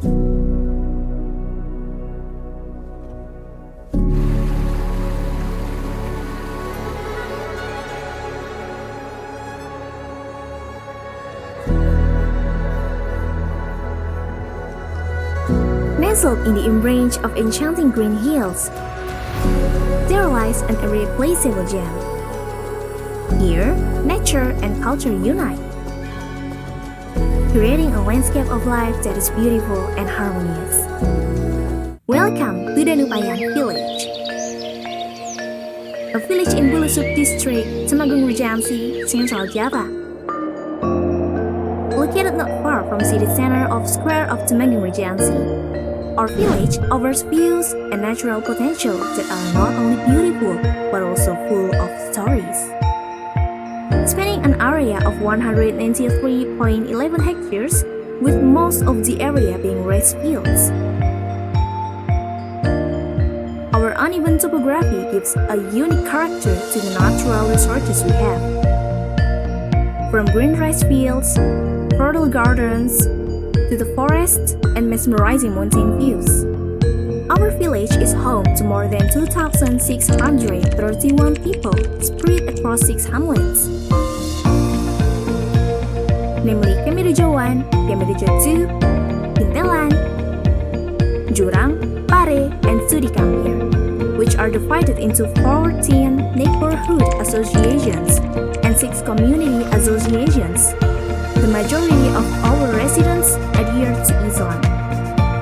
Nestled in the range of enchanting green hills, there lies an irreplaceable gem. Here, nature and culture unite, creating a landscape of life that is beautiful and harmonious. Welcome to Danupayan Village, a village in Bulusuk District, Temanggung Regency, Central Java. Located not far from city center of Square of Temanggung Regency, our village offers views and natural potential that are not only beautiful but also full of stories. Spanning an area of 193.11 hectares, with most of the area being rice fields. Our uneven topography gives a unique character to the natural resources we have. From green rice fields, fertile gardens, to the forest and mesmerizing mountain views. Our village is home to more than 2,631 people spread across 6 hamlets, namely Kemirejo 1, Kemirejo 2, Pintelan, Jurang, Pare, and Sudikampir, which are divided into 14 neighborhood associations and 6 community associations. The majority of our residents adhere to Islam,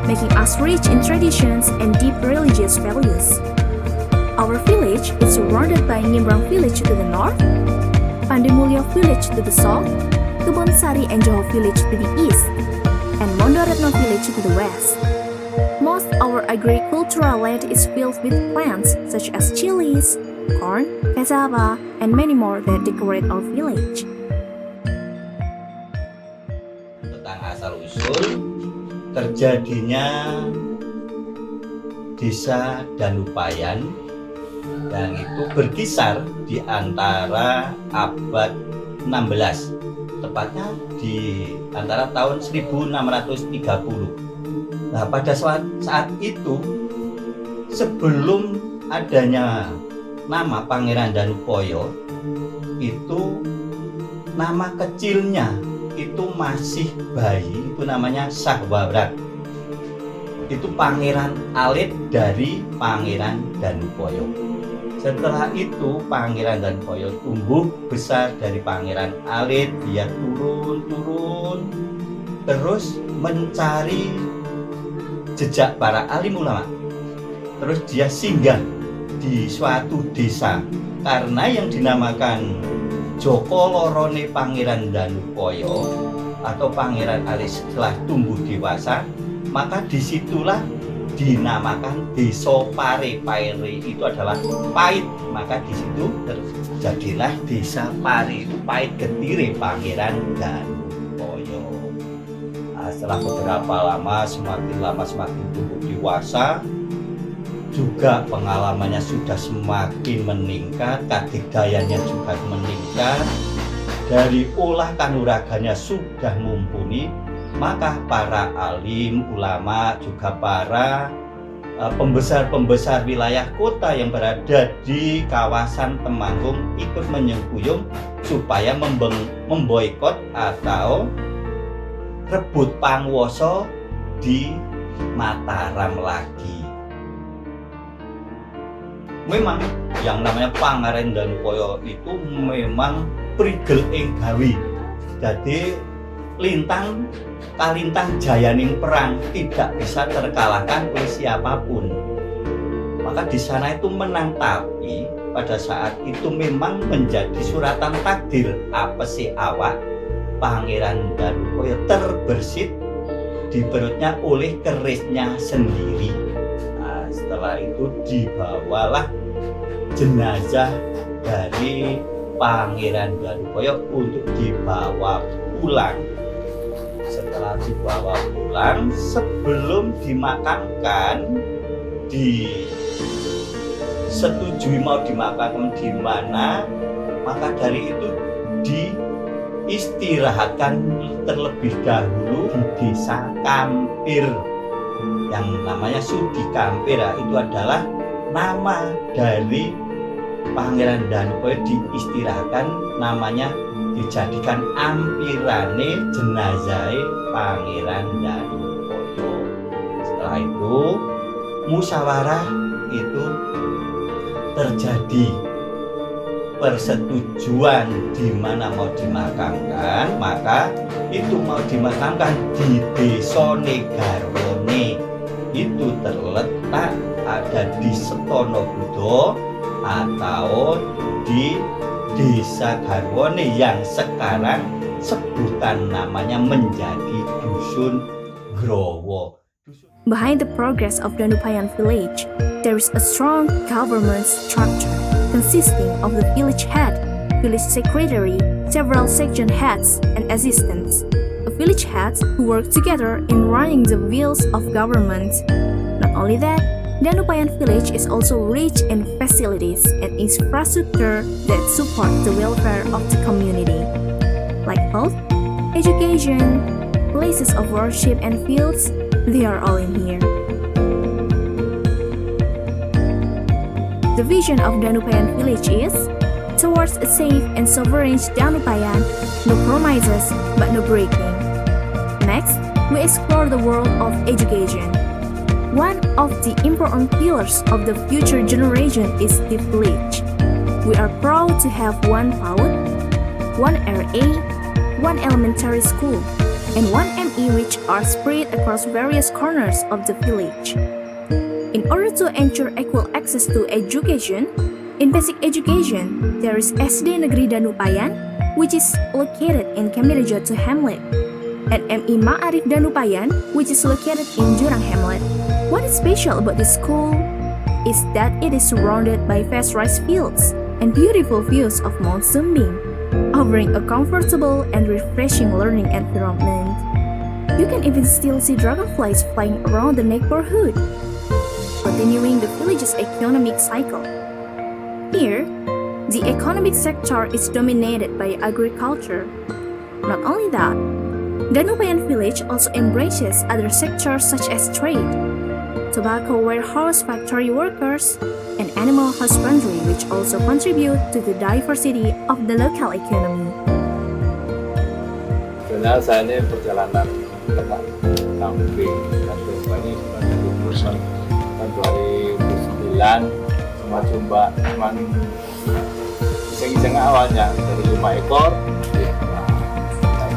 making us rich in traditions and deep religious values. Our village is surrounded by Nyebrang Village to the north, Pandemulyo Village to the south, Kebon Sari and Johor Village to the east, and Mondoretno Village to the west. Most our agricultural land is filled with plants such as chilies, corn, cassava, and many more that decorate our village. Tentang asal-usul terjadinya desa Danupayan yang itu berkisar di antara abad 16, tepatnya di antara tahun 1630. Nah, pada saat itu, sebelum adanya nama Pangeran Danupoyo, itu nama kecilnya itu masih bayi, itu namanya Sahwabrat. Itu pangeran alit dari Pangeran Danupoyo. Setelah itu Pangeran Danupoyo tumbuh besar dari pangeran alit, dia turun terus mencari jejak para alim ulama. Terus dia singgah di suatu desa, karena yang dinamakan Joko Lorone Pangeran Danupoyo atau Pangeran Alit setelah tumbuh dewasa, maka disitulah dinamakan Desa Pare. Pare itu adalah pahit, maka disitu terjadilah Desa Pare, itu pahit getire Pangeran Danupoyo. Nah, setelah beberapa lama semakin tumbuh dewasa, juga pengalamannya sudah semakin meningkat, kadigdayannya juga meningkat, dari olah kanuraganya sudah mumpuni, maka para alim, ulama, juga para pembesar-pembesar wilayah kota yang berada di kawasan Temanggung ikut menyengkuyung supaya memboikot atau rebut pangwoso di Mataram lagi. Memang yang namanya Pangeran Danupoyo itu memang prigel ing gawi. Jadi kalintang jayaning perang tidak bisa terkalahkan oleh siapapun. Maka di sana itu menang, tapi pada saat itu memang menjadi suratan takdir apa sih awak Pangeran Danupoyo terbersit di perutnya oleh kerisnya sendiri. Nah, setelah itu dibawalah jenazah dari Pangeran Danupoyo untuk dibawa pulang. Setelah dibawa pulang, sebelum dimakamkan, disetujui mau dimakamkan di mana, maka dari itu diistirahatkan terlebih dahulu di Desa Kampir. yang namanya Sudi Kampir itu adalah nama dari Pangeran Danupoyo, diistilahkan namanya dijadikan ampirane jenazah Pangeran Danupoyo. Setelah itu musyawarah itu terjadi persetujuan di mana mau dimakamkan, maka itu mau dimakamkan di Desa Garwone. Itu terletak ada di Setonobudo atau di Desa Garwone yang sekarang sebutan namanya menjadi Dusun Growo. Behind the progress of Danupayan village, there is a strong government structure consisting of the village head, village secretary, several section heads, and assistants. A village heads who work together in running the wheels of government. Not only that, Danupayan village is also rich in facilities and infrastructure that support the welfare of the community, like health, education, places of worship, and fields. They are all in here. The vision of Danupayan village is towards a safe and sovereign Danupayan, no promises but no breaking. Next, we explore the world of education. One of the important pillars of the future generation is the village. We are proud to have one PAUD, one RA, one elementary school, and one ME, which are spread across various corners of the village. In order to ensure equal access to education, in basic education, there is SD Negeri Danupayan, which is located in Kamirejoto Hamlet, and MI Ma'arif Danupayan, which is located in Jurang Hamlet. What is special about this school is that it is surrounded by vast rice fields and beautiful views of Mount Sumbing, offering a comfortable and refreshing learning environment. You can even still see dragonflies flying around the neighborhood, continuing the village's economic cycle. Here, the economic sector is dominated by agriculture. Not only that, Danupayan village also embraces other sectors such as trade, tobacco warehouse factory workers, and animal husbandry, which also contribute to the diversity of the local economy. Sebenarnya saya ini perjalanan teman camping dan coba ini sudah dari Busan tahun 2009 sama coba cuman iseng-iseng awalnya dari 5 ekor.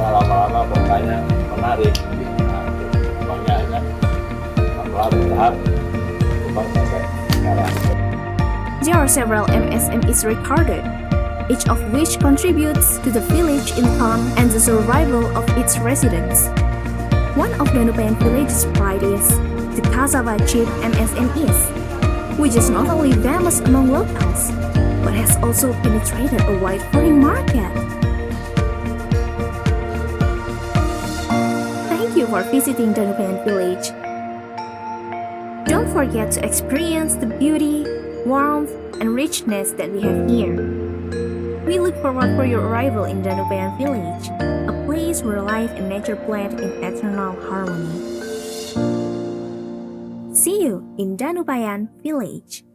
Nah, lama-lama pokoknya menarik. Banyak kan tahap sampai sekarang. There are several MSMEs recorded, each of which contributes to the village income and the survival of its residents. One of Danupayan village's pride is the cassava chip MSMEs, which is not only famous among locals, but has also penetrated a wide foreign market. Thank you for visiting Danupayan village. Don't forget to experience the beauty, warmth, and richness that we have here. We look forward for your arrival in Danupayan village, a place where life and nature blend in eternal harmony. See you in Danupayan village.